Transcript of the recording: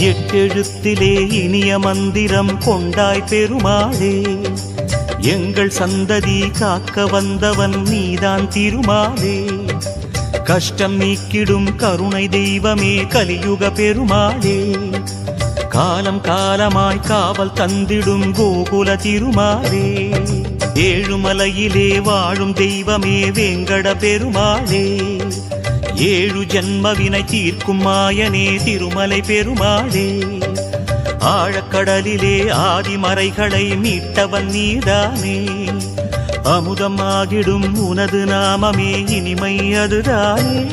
எட்டெழுத்திலே இனிய மந்திரம் கொண்டாய் பெருமாளே, எங்கள் சந்ததி காக்க வந்தவன் நீதான் திருமாலே. கஷ்டம் நீக்கிடும் கருணை தெய்வமே கலியுக பெருமாளே, காலம் காலமாய் காவல் தந்திடும் கோகுல திருமாலே. ஏழுமலையிலே வாழும் தெய்வமே வேங்கட பெருமாளே, ஏழு ஜன்மவினை தீர்க்கும் மாயனே திருமலை பெருமாளே. ஆழக்கடலிலே ஆதிமறைகளை மீட்டவன் நீதானே, அமுதமாகிடும் உனது நாமமே இனிமை அதுதானே.